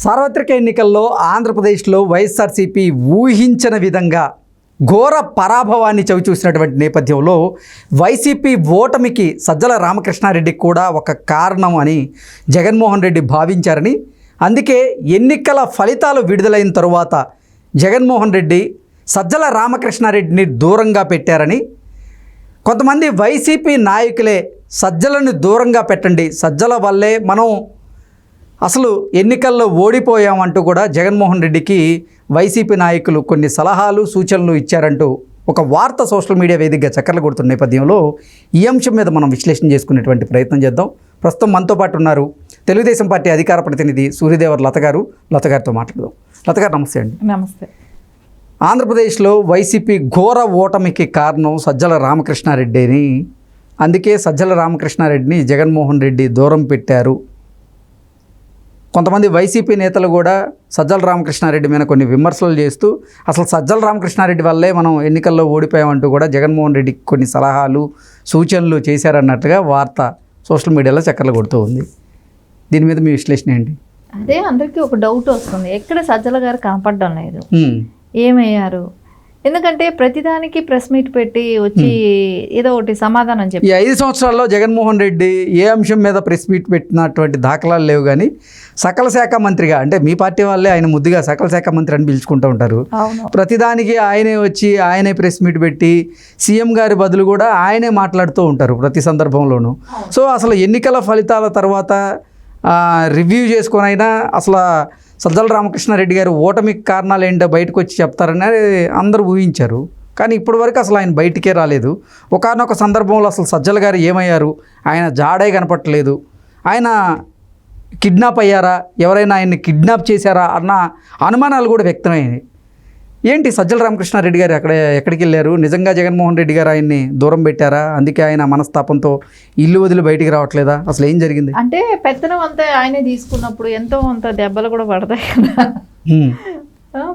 సార్వత్రిక ఎన్నికల్లో ఆంధ్రప్రదేశ్లో వైఎస్ఆర్సీపీ ఊహించని విధంగా ఘోర పరాభవాన్ని చవిచూసినటువంటి నేపథ్యంలో వైసీపీ ఓటమికి సజ్జల రామకృష్ణారెడ్డి కూడా ఒక కారణం అని జగన్మోహన్ రెడ్డి భావించారని, అందుకే ఎన్నికల ఫలితాలు విడుదలైన తరువాత జగన్మోహన్ రెడ్డి సజ్జల రామకృష్ణారెడ్డిని దూరంగా పెట్టారని, కొంతమంది వైసీపీ నాయకులే సజ్జలను దూరంగా పెట్టండి, సజ్జల వల్లే మనం అసలు ఎన్నికల్లో ఓడిపోయామంటూ కూడా జగన్మోహన్ రెడ్డికి వైసీపీ నాయకులు కొన్ని సలహాలు సూచనలు ఇచ్చారంటూ ఒక వార్త సోషల్ మీడియా వేదికగా చక్కర్లు కొడుతున్న నేపథ్యంలో ఈ అంశం మీద మనం విశ్లేషణ చేసుకునేటువంటి ప్రయత్నం చేద్దాం. ప్రస్తుతం మనతో పాటు ఉన్నారు తెలుగుదేశం పార్టీ అధికార ప్రతినిధి సూర్యదేవర్ లత గారు. లత గారితో మాట్లాడదాం. లత గారు నమస్తే అండి. నమస్తే. ఆంధ్రప్రదేశ్లో వైసీపీ ఘోర ఓటమికి కారణం సజ్జల రామకృష్ణారెడ్డి అని, అందుకే సజ్జల రామకృష్ణారెడ్డిని జగన్మోహన్ రెడ్డి దూరం పెట్టారు. కొంతమంది వైసీపీ నేతలు కూడా సజ్జల రామకృష్ణారెడ్డి మీద కొన్ని విమర్శలు చేస్తూ అసలు సజ్జల రామకృష్ణారెడ్డి వల్లే మనం ఎన్నికల్లో ఓడిపోయామంటూ కూడా జగన్మోహన్ రెడ్డికి కొన్ని సలహాలు సూచనలు చేశారన్నట్టుగా వార్త సోషల్ మీడియాలో చక్కర్లు కొడుతూ ఉంది. దీని మీద మీ విశ్లేషణ ఏంటి? అదే అందరికీ ఒక డౌట్ వస్తుంది, ఎక్కడ సజ్జల గారు కనపడడం లేదు, ఏమయ్యారు? ఎందుకంటే ప్రతిదానికి ప్రెస్ మీట్ పెట్టి వచ్చి ఏదో ఒకటి సమాధానం చెప్పి, ఈ 5 సంవత్సరాల్లో జగన్మోహన్ రెడ్డి ఏ అంశం మీద ప్రెస్ మీట్ పెట్టినటువంటి దాఖలాలు లేవు. కానీ సకల శాఖ మంత్రిగా, అంటే మీ పార్టీ వాళ్ళే ఆయన ముద్దుగా సకల శాఖ మంత్రి అని పిలుచుకుంటూ ఉంటారు. ప్రతిదానికి ఆయనే వచ్చి ఆయనే ప్రెస్ మీట్ పెట్టి సీఎం గారి బదులు కూడా ఆయనే మాట్లాడుతూ ఉంటారు ప్రతి సందర్భంలోనూ. సో అసలు ఎన్నికల ఫలితాల తర్వాత రివ్యూ చేసుకొనైనా అసలు సజ్జల రామకృష్ణారెడ్డి గారు ఓటమికి కారణాలు ఏంటో బయటకు వచ్చి చెప్తారని అందరూ ఊహించారు. కానీ ఇప్పటి వరకు అసలు ఆయన బయటికే రాలేదు. ఒకానొక సందర్భంలో అసలు సజ్జల గారు ఏమయ్యారు, ఆయన జాడే కనపట్టలేదు, ఆయన కిడ్నాప్ అయ్యారా, ఎవరైనా ఆయన్ని కిడ్నాప్ చేశారా అన్న అనుమానాలు కూడా వ్యక్తమయ్యాయి. ఏంటి సజ్జల రామకృష్ణారెడ్డి గారు ఎక్కడికి వెళ్ళారు? నిజంగా జగన్మోహన్ రెడ్డి గారు ఆయన్ని దూరం పెట్టారా? అందుకే ఆయన మనస్తాపంతో ఇల్లు వదిలి బయటికి రావట్లేదా? అసలు ఏం జరిగింది? అంటే పెత్తనం అంతా ఆయనే తీసుకున్నప్పుడు ఎంతో అంత దెబ్బలు కూడా పడతాయి కదా.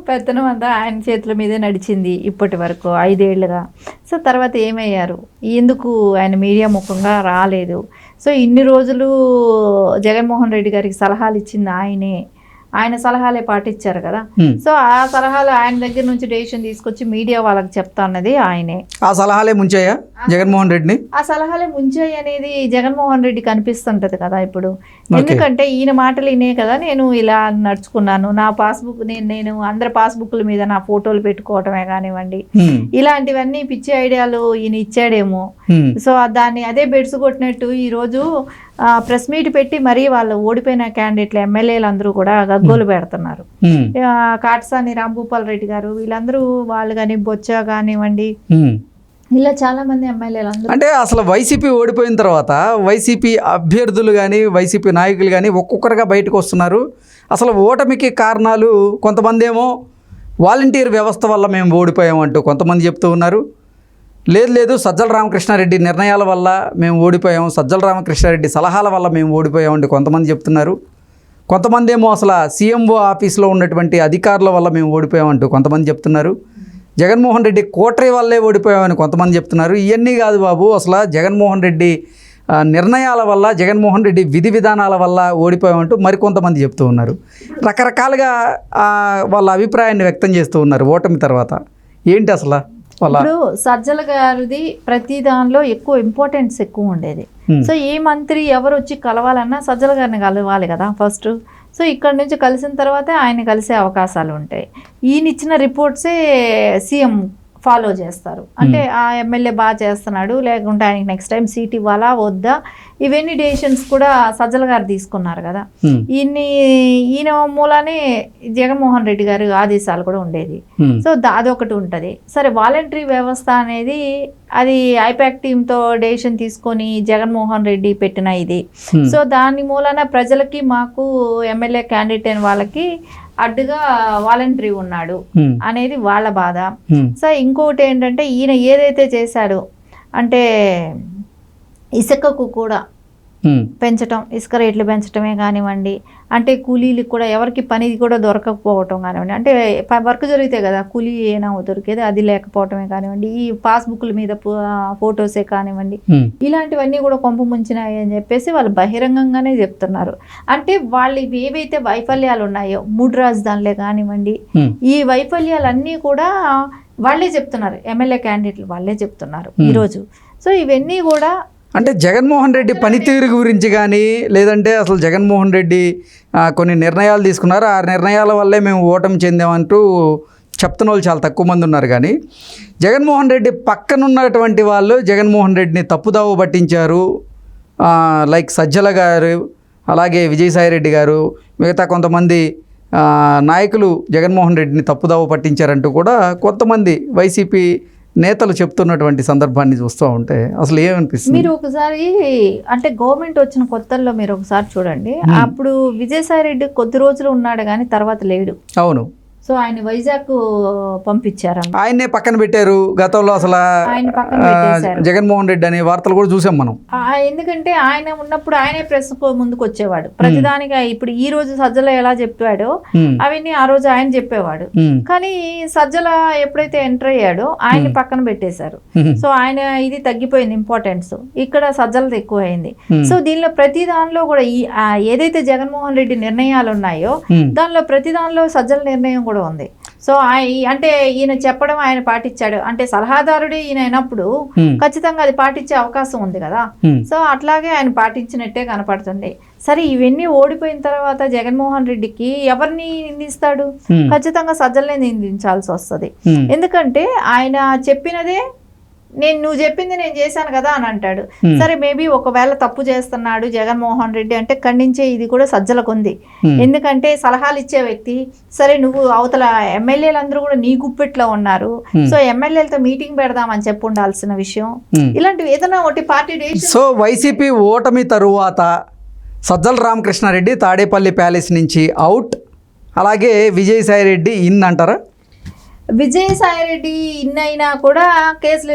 పెత్తనం అంతా ఆయన చేతుల మీదే నడిచింది ఇప్పటి వరకు 5 ఏళ్ళుగా. సో తర్వాత ఏమయ్యారు, ఎందుకు ఆయన మీడియా ముఖంగా రాలేదు? సో ఇన్ని రోజులు జగన్మోహన్ రెడ్డి గారికి సలహాలు ఇచ్చింది ఆయనే, ఆయన సలహాలే పాటించారు కదా. సో ఆ సలహాలు ఆయన దగ్గర నుంచి డెసిషన్ తీసుకొచ్చి మీడియా వాళ్ళకి చెప్తా అన్నది ఆయనే. ఆ సలహాలే ముంచాయా జగన్మోహన్ రెడ్డిని? ఆ సలహాలే ముంచాయి అనేది జగన్మోహన్ రెడ్డికి అనిపిస్తుంటది కదా ఇప్పుడు. ఎందుకంటే ఈయన మాటలు వినే కదా నేను ఇలా నడుచుకున్నాను, నా పాస్బుక్ నేను అందరి పాస్బుక్ల మీద నా ఫోటోలు పెట్టుకోవటమే కానివ్వండి, ఇలాంటివన్నీ పిచ్చి ఐడియాలు ఈయన ఇచ్చాడేమో. సో దాన్ని అదే బెడ్స్ కొట్టినట్టు ఈరోజు ప్రెస్ మీట్ పెట్టి మరీ వాళ్ళు ఓడిపోయిన క్యాండిడేట్లు ఎమ్మెల్యేలు అందరూ కూడా గగ్గోలు పెడుతున్నారు. కాటసాని రాంభూపాల్ రెడ్డి గారు వీళ్ళందరూ, వాళ్ళు కానీ బొచ్చ కానివ్వండి, ఇలా చాలా మంది ఎమ్మెల్యేలు అందరూ. అంటే అసలు వైసీపీ ఓడిపోయిన తర్వాత వైసీపీ అభ్యర్థులు కానీ వైసీపీ నాయకులు కానీ ఒక్కొక్కరుగా బయటకు వస్తున్నారు. అసలు ఓటమికి కారణాలు కొంతమంది ఏమో వాలంటీర్ వ్యవస్థ వల్ల మేము ఓడిపోయామంటూ కొంతమంది చెప్తూ ఉన్నారు. లేదు సజ్జల రామకృష్ణారెడ్డి నిర్ణయాల వల్ల మేము ఓడిపోయాము, సజ్జల రామకృష్ణారెడ్డి సలహాల వల్ల మేము ఓడిపోయామంటే కొంతమంది చెప్తున్నారు. కొంతమంది ఏమో అసలు సీఎంఓ ఆఫీస్లో ఉన్నటువంటి అధికారుల వల్ల మేము ఓడిపోయామంటూ కొంతమంది చెప్తున్నారు. జగన్మోహన్ రెడ్డి కోటరీ వల్లే ఓడిపోయామని కొంతమంది చెప్తున్నారు. ఇవన్నీ కాదు బాబు, అసలు జగన్మోహన్ రెడ్డి నిర్ణయాల వల్ల, జగన్మోహన్ రెడ్డి విధి విధానాల వల్ల ఓడిపోయామంటూ మరికొంతమంది చెప్తూ ఉన్నారు. రకరకాలుగా వాళ్ళ అభిప్రాయాన్ని వ్యక్తం చేస్తూ ఉన్నారు ఓటమి తర్వాత. ఏంటి అసలు? ఇప్పుడు సజ్జల గారిది ప్రతి దానిలో ఎక్కువ ఇంపార్టెన్స్ ఎక్కువ ఉండేది. సో ఏ మంత్రి ఎవరు వచ్చి కలవాలన్నా సజ్జల గారిని కలవాలి కదా ఫస్ట్. సో ఇక్కడ నుంచి కలిసిన తర్వాతే ఆయన కలిసే అవకాశాలు ఉంటాయి. ఈయన ఇచ్చిన రిపోర్ట్సే సీఎం ఫాలో చేస్తారు. అంటే ఆ ఎమ్మెల్యే బాగా చేస్తున్నాడు, లేకుంటే ఆయనకి నెక్స్ట్ టైం సీట్ ఇవ్వాలా వద్దా, ఇవన్నీ డెసిషన్స్ కూడా సజ్జల గారు తీసుకున్నారు కదా. ఈయన మూలానే జగన్మోహన్ రెడ్డి గారి ఆదేశాలు కూడా ఉండేది. సో అదొకటి ఉంటుంది. సరే, వాలంటరీ వ్యవస్థ అనేది అది ఐపాక్ టీంతో డెసిషన్ తీసుకొని జగన్మోహన్ రెడ్డి పెట్టిన ఇది. సో దాని మూలాన ప్రజలకి, మాకు ఎమ్మెల్యే క్యాండిడేట్ అయిన వాళ్ళకి అడ్డుగా వాలంటరీ ఉన్నాడు అనేది వాళ్ళ బాధ. సో ఇంకొకటి ఏంటంటే, ఈయన ఏదైతే చేశాడో అంటే ఇసుకకు కూడా పెంచటం, ఇసుక రేట్లు పెంచటమే కానివ్వండి, అంటే కూలీలకు కూడా ఎవరికి పని కూడా దొరకకపోవటం కానివ్వండి, అంటే వర్క్ జరిగితే కదా కూలీ ఏనా దొరికేది, అది లేకపోవటమే కానివ్వండి, ఈ పాస్బుక్ల మీద ఫొటోసే కానివ్వండి, ఇలాంటివన్నీ కూడా కొంప ముంచినాయి అని చెప్పేసి వాళ్ళు బహిరంగంగానే చెప్తున్నారు. అంటే వాళ్ళు ఏవైతే వైఫల్యాలు ఉన్నాయో 3 రాజధానులే కానివ్వండి, ఈ వైఫల్యాలన్నీ కూడా వాళ్ళే చెప్తున్నారు, ఎమ్మెల్యే క్యాండిడేట్లు వాళ్ళే చెప్తున్నారు ఈరోజు. సో ఇవన్నీ కూడా అంటే జగన్మోహన్ రెడ్డి పనితీరు గురించి కానీ, లేదంటే అసలు జగన్మోహన్ రెడ్డి కొన్ని నిర్ణయాలు తీసుకున్నారు, ఆ నిర్ణయాల వల్లే మేము ఓటమి చెందామంటూ చెప్తున్న వాళ్ళు చాలా తక్కువ మంది ఉన్నారు. కానీ జగన్మోహన్ రెడ్డి పక్కనున్నటువంటి వాళ్ళు జగన్మోహన్ రెడ్డిని తప్పుదావ పట్టించారు. లైక్ సజ్జల గారు, అలాగే విజయసాయిరెడ్డి గారు, మిగతా కొంతమంది నాయకులు జగన్మోహన్ రెడ్డిని తప్పుదావ పట్టించారంటూ కూడా కొంతమంది వైసీపీ నేతలు చెప్తున్నటువంటి సందర్భాన్ని చూస్తూ ఉంటే అసలు ఏమనిపిస్తుంది? మీరు ఒకసారి అంటే గవర్నమెంట్ వచ్చిన కొత్తల్లో మీరు ఒకసారి చూడండి, అప్పుడు విజయసాయిరెడ్డి కొద్ది రోజులు ఉన్నాడు కానీ తర్వాత లేడు. అవును. సో ఆయన వైజాగ్ పంపించారు, ఆయన్నే పక్కన పెట్టారు. గతంలో అసలు ఆయన పక్కన పెట్టేశారు జగన్మోహన్ రెడ్డి అనే వార్తలు కూడా చూసాం మనం. ఎందుకంటే ఆయన ఉన్నప్పుడు ఆయనే ప్రెస్ ముందుకు వచ్చేవాడు ప్రతిదానిగా. ఇప్పుడు ఈ రోజు సజ్జల ఎలా చెప్పాడో అవన్నీ ఆ రోజు ఆయన చెప్పేవాడు. కానీ సజ్జల ఎప్పుడైతే ఎంటర్ అయ్యాడో ఆయన పక్కన పెట్టేశారు. సో ఆయన ఇది తగ్గిపోయింది ఇంపార్టెన్స్, ఇక్కడ సజ్జలది ఎక్కువ అయింది. సో దీనిలో ప్రతి దానిలో కూడా ఏదైతే జగన్మోహన్ రెడ్డి నిర్ణయాలు ఉన్నాయో దానిలో ప్రతి దానిలో సజ్జల నిర్ణయం కూడా ఉంది. సో అంటే ఈయన చెప్పడం ఆయన పాటించాడు, అంటే సలహాదారుడే ఈయన అయినప్పుడు ఖచ్చితంగా అది పాటించే అవకాశం ఉంది కదా. సో అట్లాగే ఆయన పాటించినట్టే కనపడుతుంది. సరే ఇవన్నీ ఓడిపోయిన తర్వాత జగన్మోహన్ రెడ్డికి ఎవరిని నిందిస్తాడు? ఖచ్చితంగా సజ్జలనే నిందించాల్సి వస్తుంది. ఎందుకంటే ఆయన చెప్పినదే నువ్వు చెప్పింది నేను చేశాను కదా అని అంటాడు. సరే మేబీ ఒకవేళ తప్పు చేస్తున్నాడు జగన్మోహన్ రెడ్డి అంటే ఖండించే ఇది కూడా సజ్జలకు ఉంది. ఎందుకంటే సలహాలు ఇచ్చే వ్యక్తి, సరే నువ్వు అవతల ఎమ్మెల్యేలందరూ కూడా నీ గుప్పెట్లో ఉన్నారు, సో ఎమ్మెల్యేలతో మీటింగ్ పెడదామని చెప్పి ఉండాల్సిన విషయం. ఇలాంటివి ఏదైనా ఒకటి పార్టీ డెసిషన్. సో వైసీపీ ఓటమి తరువాత సజ్జల రామకృష్ణారెడ్డి తాడేపల్లి ప్యాలెస్ నుంచి అవుట్, అలాగే విజయసాయిరెడ్డి ఇన్ అంటారా? విజయసాయిరెడ్డి ఇన్ అయినా కూడా కేసులు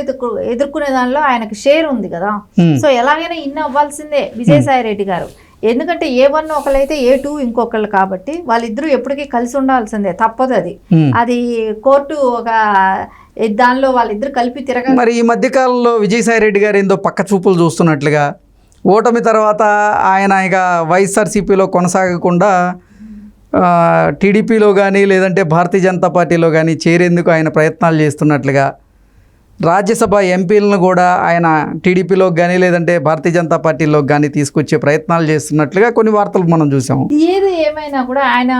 ఎదుర్కొనే దానిలో ఆయనకు షేర్ ఉంది కదా. సో ఎలాగైనా ఇన్ అవ్వాల్సిందే విజయసాయిరెడ్డి గారు. ఎందుకంటే A1 ఒకళ్ళైతే A2 ఇంకొకళ్ళు, కాబట్టి వాళ్ళిద్దరూ ఎప్పటికీ కలిసి ఉండాల్సిందే, తప్పదు అది. అది కోర్టు ఒక దానిలో వాళ్ళిద్దరు కలిపి తిరగాలి. మరి ఈ మధ్యకాలంలో విజయసాయిరెడ్డి గారు ఏందో పక్క చూపులు చూస్తున్నట్లుగా, ఓటమి తర్వాత ఆయన ఇక వైఎస్ఆర్సీపీలో కొనసాగకుండా టీడీపీలో కానీ లేదంటే భారతీయ జనతా పార్టీలో కానీ చేరేందుకు ఆయన ప్రయత్నాలు చేస్తున్నట్లుగా, రాజ్యసభ ఎంపీలను కూడా ఆయన టీడీపీలోకి కానీ లేదంటే భారతీయ జనతా పార్టీలోకి కానీ తీసుకొచ్చే ప్రయత్నాలు చేస్తున్నట్లుగా కొన్ని వార్తలు మనం చూసాము. ఏది ఏమైనా కూడా ఆయన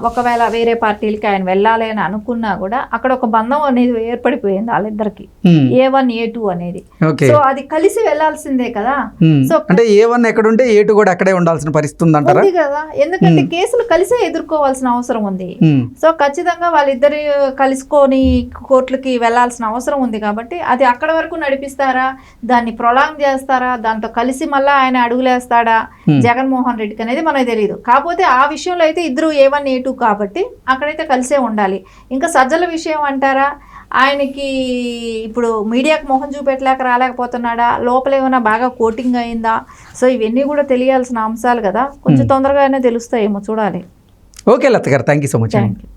ఒకవేళ వేరే పార్టీలకి ఆయన వెళ్ళాలి అని అనుకున్నా కూడా అక్కడ ఒక బంధం అనేది ఏర్పడిపోయింది వాళ్ళిద్దరికి, A1 A2 అనేది. సో అది కలిసి వెళ్లాల్సిందే కదా. సో అంటే A1 ఎక్కడుంటే A2 కూడా అక్కడే ఉండాల్సిన పరిస్థితి ఉందంటారా? కదా, ఎందుకంటే కేసులు కలిసే ఎదుర్కోవాల్సిన అవసరం ఉంది. సో ఖచ్చితంగా వాళ్ళిద్దరు కలుసుకొని కోర్టులకి వెళ్లాల్సిన అవసరం ఉంది. కాబట్టి అది అక్కడ వరకు నడిపిస్తారా, దాన్ని ప్రొలాంగ్ చేస్తారా, దాంతో కలిసి మళ్ళీ ఆయన అడుగులేస్తాడా జగన్మోహన్ రెడ్డికి అనేది మనకు తెలియదు. కాకపోతే ఆ విషయంలో అయితే ఇద్దరు A1 A2 కాబట్టి అక్కడైతే కలిసే ఉండాలి. ఇంకా సజ్జల విషయం అంటారా, ఆయనకి ఇప్పుడు మీడియాకు మొహం చూపెట్టలేక రాలేకపోతున్నాడా, లోపల ఏమైనా బాగా కోటింగ్ అయిందా? సో ఇవన్నీ కూడా తెలియాల్సిన అంశాలు కదా, కొంచెం తొందరగానే తెలుస్తాయేమో, చూడాలి. ఓకే లత గారు, థ్యాంక్ యూ సో మచ్.